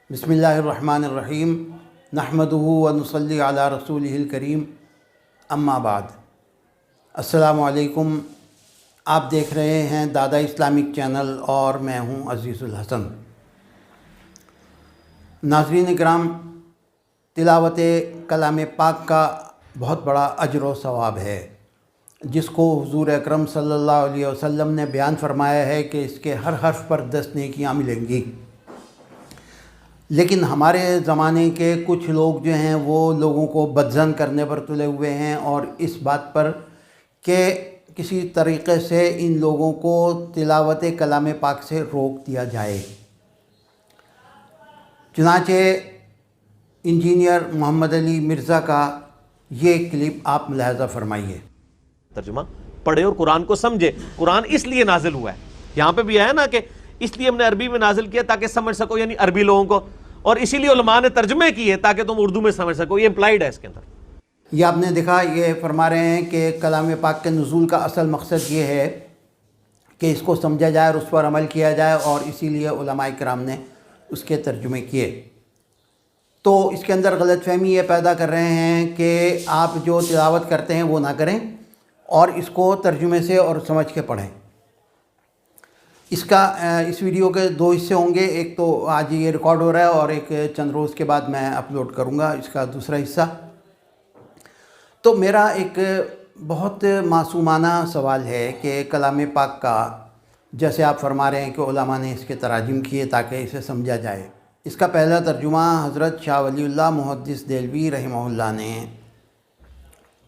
بسم اللہ الرحمن الرحیم نحمدہ و نصلی علی رسولہ الکریم اما بعد۔ السلام علیکم۔ آپ دیکھ رہے ہیں دادا اسلامک چینل اور میں ہوں عزیز الحسن۔ ناظرین اکرام، تلاوت کلام پاک کا بہت اجر و ثواب ہے، جس کو حضور اکرم صلی اللہ علیہ وسلم نے بیان فرمایا ہے کہ اس کے ہر حرف پر 10 نیکیاں ملیں گی۔ لیکن ہمارے زمانے کے کچھ لوگ جو ہیں وہ لوگوں کو بدظن کرنے پر تلے ہوئے ہیں، اور اس بات پر کہ کسی طریقے سے ان لوگوں کو تلاوت کلام پاک سے روک دیا جائے۔ چنانچہ انجینئر محمد علی مرزا کا یہ کلپ آپ ملاحظہ فرمائیے۔ ترجمہ پڑھے اور قرآن کو سمجھے۔ قرآن اس لیے نازل ہوا ہے، یہاں پہ بھی ہے نا کہ اس لیے ہم نے عربی میں نازل کیا تاکہ سمجھ سکو، یعنی عربی لوگوں کو، اور اسی لیے علماء نے ترجمے کیے تاکہ تم اردو میں سمجھ سکو۔ یہ امپلائیڈ ہے اس کے اندر۔ یہ آپ نے دیکھا، یہ فرما رہے ہیں کہ کلام پاک کے نزول کا اصل مقصد یہ ہے کہ اس کو سمجھا جائے اور اس پر عمل کیا جائے، اور اسی لیے علماء کرام نے اس کے ترجمے کیے۔ تو اس کے اندر غلط فہمی یہ پیدا کر رہے ہیں کہ آپ جو تلاوت کرتے ہیں وہ نہ کریں اور اس کو ترجمے سے اور سمجھ کے پڑھیں۔ اس ویڈیو کے 2 حصے ہوں گے، ایک تو آج یہ ریکارڈ ہو رہا ہے اور ایک چند روز کے بعد میں اپلوڈ کروں گا اس کا دوسرا حصہ۔ تو میرا ایک بہت معصومانہ سوال ہے کہ کلام پاک کا، جیسے آپ فرما رہے ہیں کہ علماء نے اس کے تراجم کیے تاکہ اسے سمجھا جائے، اس کا پہلا ترجمہ حضرت شاہ ولی اللہ محدث دہلوی رحمہ اللہ نے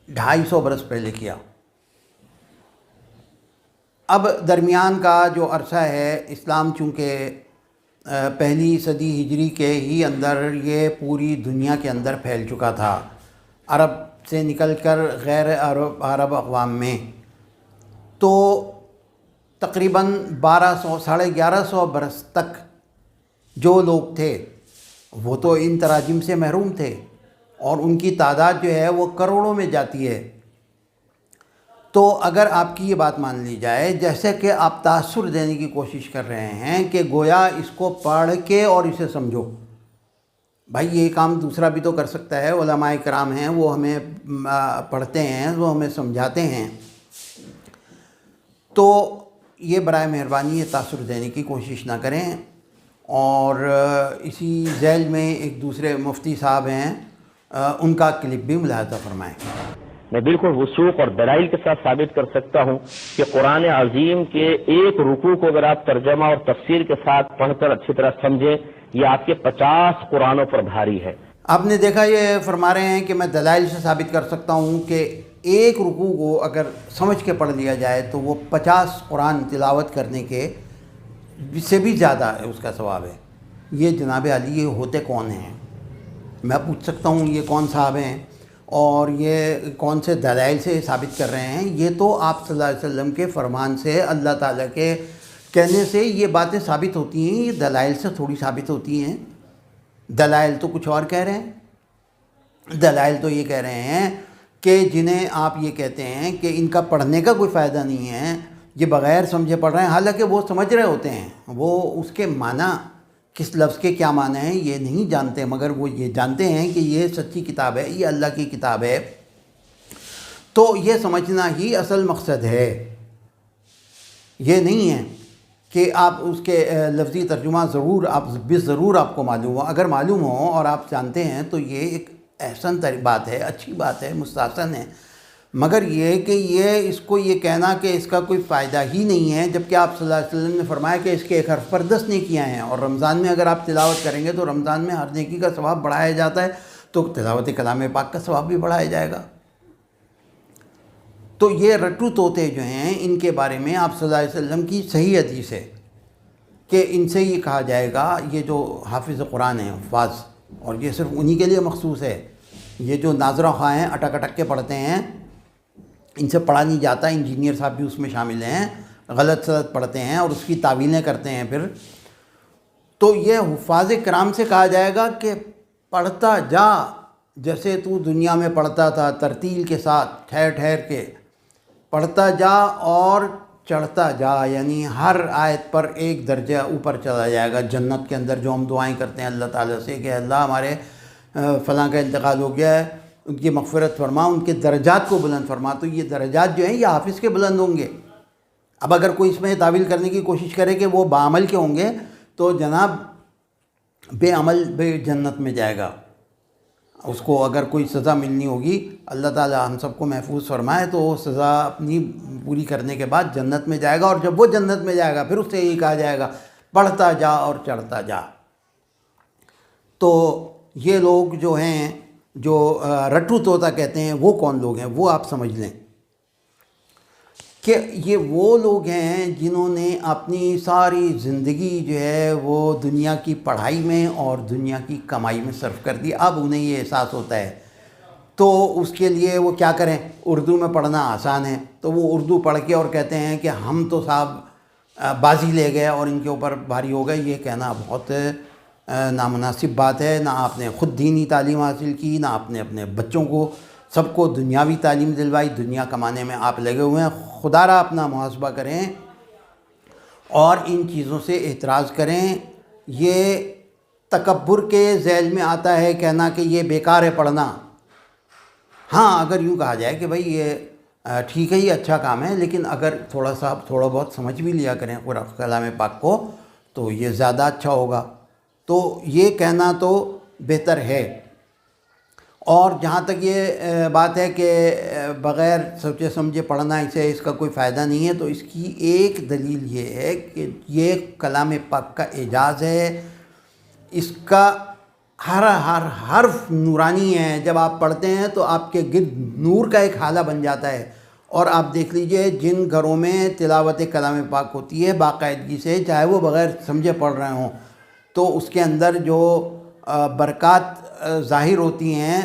250 برس پہلے کیا۔ اب درمیان کا جو عرصہ ہے، اسلام چونکہ پہلی صدی ہجری کے ہی اندر یہ پوری دنیا کے اندر پھیل چکا تھا، عرب سے نکل کر غیر عرب اقوام میں، تو تقریباً 1150 برس تک جو لوگ تھے وہ تو ان تراجم سے محروم تھے، اور ان کی تعداد جو ہے وہ کروڑوں میں جاتی ہے۔ تو اگر آپ کی یہ بات مان لی جائے، جیسے کہ آپ تاثر دینے کی کوشش کر رہے ہیں کہ گویا اس کو پڑھ کے اور اسے سمجھو، بھائی یہ کام دوسرا بھی تو کر سکتا ہے۔ علماء کرام ہیں، وہ ہمیں پڑھتے ہیں، وہ ہمیں سمجھاتے ہیں۔ تو یہ برائے مہربانی یہ تاثر دینے کی کوشش نہ کریں۔ اور اسی ذیل میں ایک دوسرے مفتی صاحب ہیں، ان کا کلپ بھی ملاحظہ فرمائیں۔ میں بالکل وثوق اور دلائل کے ساتھ ثابت کر سکتا ہوں کہ قرآن عظیم کے ایک رکوع کو اگر آپ ترجمہ اور تفسیر کے ساتھ پڑھ کر اچھی طرح سمجھیں، یہ آپ کے 50 قرآنوں پر بھاری ہے۔ آپ نے دیکھا، یہ فرما رہے ہیں کہ میں دلائل سے ثابت کر سکتا ہوں کہ ایک رکوع کو اگر سمجھ کے پڑھ لیا جائے تو وہ 50 قرآن تلاوت کرنے کے سے بھی زیادہ ہے، اس کا ثواب ہے۔ یہ جناب علی، یہ ہوتے کون ہیں؟ میں پوچھ سکتا ہوں یہ کون صاحب ہیں اور یہ کون سے دلائل سے ثابت کر رہے ہیں؟ یہ تو آپ صلی اللہ علیہ وسلم کے فرمان سے، اللہ تعالیٰ کے کہنے سے یہ باتیں ثابت ہوتی ہیں، یہ دلائل سے تھوڑی ثابت ہوتی ہیں۔ دلائل تو کچھ اور کہہ رہے ہیں۔ دلائل تو یہ کہہ رہے ہیں کہ جنہیں آپ یہ کہتے ہیں کہ ان کا پڑھنے کا کوئی فائدہ نہیں ہے، یہ بغیر سمجھے پڑھ رہے ہیں، حالانکہ وہ سمجھ رہے ہوتے ہیں، وہ اس کے معنی، کس لفظ کے کیا معنی ہیں یہ نہیں جانتے، مگر وہ یہ جانتے ہیں کہ یہ سچی کتاب ہے، یہ اللہ کی کتاب ہے۔ تو یہ سمجھنا ہی اصل مقصد ہے، یہ نہیں ہے کہ آپ اس کے لفظی ترجمہ ضرور آپ کو معلوم ہو۔ اگر معلوم ہو اور آپ جانتے ہیں تو یہ ایک احسن بات ہے، اچھی بات ہے، مستحسن ہے، مگر یہ کہ اس کو یہ کہنا کہ اس کا کوئی فائدہ ہی نہیں ہے، جبکہ آپ صلی اللہ علیہ وسلم نے فرمایا کہ اس کے ایک حرف پر 10 نیکیاں ہیں، اور رمضان میں اگر آپ تلاوت کریں گے تو رمضان میں ہر نیکی کا ثواب بڑھایا جاتا ہے، تو تلاوت کلام پاک کا ثواب بھی بڑھایا جائے گا۔ تو یہ رٹو طوطے جو ہیں، ان کے بارے میں آپ صلی اللہ علیہ وسلم کی صحیح حدیث ہے کہ ان سے یہ کہا جائے گا، یہ جو حافظ قرآن ہیں، حفاظ، اور یہ صرف انہی کے لیے مخصوص ہے، یہ جو ناظرہ خواہ ہیں، اٹک اٹک کے پڑھتے ہیں، ان سے پڑھا نہیں جاتا، انجینئر صاحب بھی اس میں شامل ہیں، غلط سلط پڑھتے ہیں اور اس کی تعویلیں کرتے ہیں پھر، تو یہ حفاظ کرام سے کہا جائے گا کہ پڑھتا جا، جیسے تو دنیا میں پڑھتا تھا، ترتیل کے ساتھ ٹھہر ٹھہر کے پڑھتا جا، اور چڑھتا جا، یعنی ہر آیت پر ایک درجہ اوپر چلا جائے گا. جنت کے اندر جو ہم دعائیں کرتے ہیں اللہ تعالیٰ سے کہ اللہ ہمارے فلاں کا انتقال ہو گیا ہے، ان کی مغفرت فرما، ان کے درجات کو بلند فرما، تو یہ درجات جو ہیں یہ حافظ کے بلند ہوں گے. اب اگر کوئی اس میں تعویل کرنے کی کوشش کرے کہ وہ بعمل کے ہوں گے تو جناب بے عمل بے جنت میں جائے گا. اس کو اگر کوئی سزا ملنی ہوگی، اللہ تعالیٰ ہم سب کو محفوظ فرمائے، تو وہ سزا اپنی پوری کرنے کے بعد جنت میں جائے گا. اور جب وہ جنت میں جائے گا پھر اس سے یہی کہا جائے گا پڑھتا جا اور چڑھتا جا. تو یہ لوگ جو ہیں جو رٹو طوطا کہتے ہیں وہ کون لوگ ہیں، وہ آپ سمجھ لیں کہ یہ وہ لوگ ہیں جنہوں نے اپنی ساری زندگی جو ہے وہ دنیا کی پڑھائی میں اور دنیا کی کمائی میں صرف کر دی. اب انہیں یہ احساس ہوتا ہے تو اس کے لیے وہ کیا کریں، اردو میں پڑھنا آسان ہے تو وہ اردو پڑھ کے اور کہتے ہیں کہ ہم تو صاحب بازی لے گئے اور ان کے اوپر بھاری ہو گئے. یہ کہنا بہت نامناسب بات ہے. نہ آپ نے خود دینی تعلیم حاصل کی، نہ آپ نے اپنے بچوں کو سب کو دنیاوی تعلیم دلوائی. دنیا کمانے میں آپ لگے ہوئے ہیں. خدا را اپنا محاسبہ کریں اور ان چیزوں سے اعتراض کریں. یہ تکبر کے ذیل میں آتا ہے کہنا کہ یہ بیکار ہے پڑھنا. ہاں اگر یوں کہا جائے کہ بھائی یہ ٹھیک ہے یہ اچھا کام ہے، لیکن اگر تھوڑا بہت سمجھ بھی لیا کریں قرآن کلام پاک کو تو یہ زیادہ اچھا ہوگا. تو یہ کہنا تو بہتر ہے. اور جہاں تک یہ بات ہے کہ بغیر سوچے سمجھے پڑھنا اس کا کوئی فائدہ نہیں ہے، تو اس کی ایک دلیل یہ ہے کہ یہ کلام پاک کا اعجاز ہے. اس کا ہر حرف نورانی ہے. جب آپ پڑھتے ہیں تو آپ کے گرد نور کا ایک حالہ بن جاتا ہے. اور آپ دیکھ لیجئے جن گھروں میں تلاوت کلام پاک ہوتی ہے باقاعدگی سے، چاہے وہ بغیر سمجھے پڑھ رہے ہوں، تو اس کے اندر جو برکات ظاہر ہوتی ہیں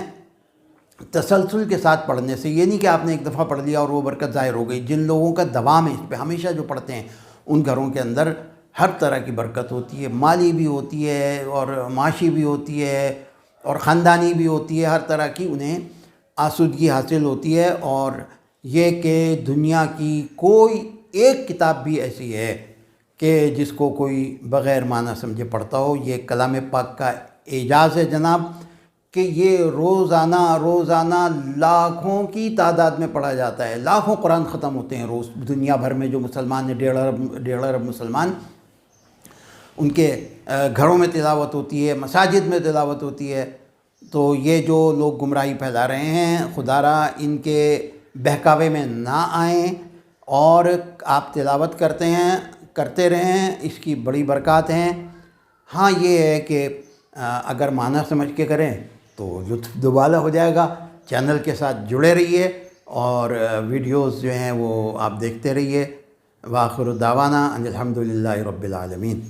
تسلسل کے ساتھ پڑھنے سے. یہ نہیں کہ آپ نے ایک دفعہ پڑھ لیا اور وہ برکت ظاہر ہو گئی. جن لوگوں کا دوام ہے اس پہ، ہمیشہ جو پڑھتے ہیں، ان گھروں کے اندر ہر طرح کی برکت ہوتی ہے. مالی بھی ہوتی ہے اور معاشی بھی ہوتی ہے اور خاندانی بھی ہوتی ہے. ہر طرح کی انہیں آسودگی حاصل ہوتی ہے. اور یہ کہ دنیا کی کوئی ایک کتاب بھی ایسی ہے کہ جس کو کوئی بغیر معنی سمجھے پڑھتا ہو. یہ کلام پاک کا اعجاز ہے جناب کہ یہ روزانہ لاکھوں کی تعداد میں پڑھا جاتا ہے. لاکھوں قرآن ختم ہوتے ہیں روز. دنیا بھر میں جو مسلمان ہیں 1.5 ارب مسلمان، ان کے گھروں میں تلاوت ہوتی ہے، مساجد میں تلاوت ہوتی ہے. تو یہ جو لوگ گمراہی پھیلا رہے ہیں، خدا را ان کے بہکاوے میں نہ آئیں اور آپ تلاوت کرتے رہیں. اس کی بڑی برکات ہیں. ہاں یہ ہے کہ اگر معنی سمجھ کے کریں تو لطف دوبالا ہو جائے گا. چینل کے ساتھ جڑے رہیے اور ویڈیوز جو ہیں وہ آپ دیکھتے رہیے. وآخر دعوانا ان الحمدللہ رب العالمین.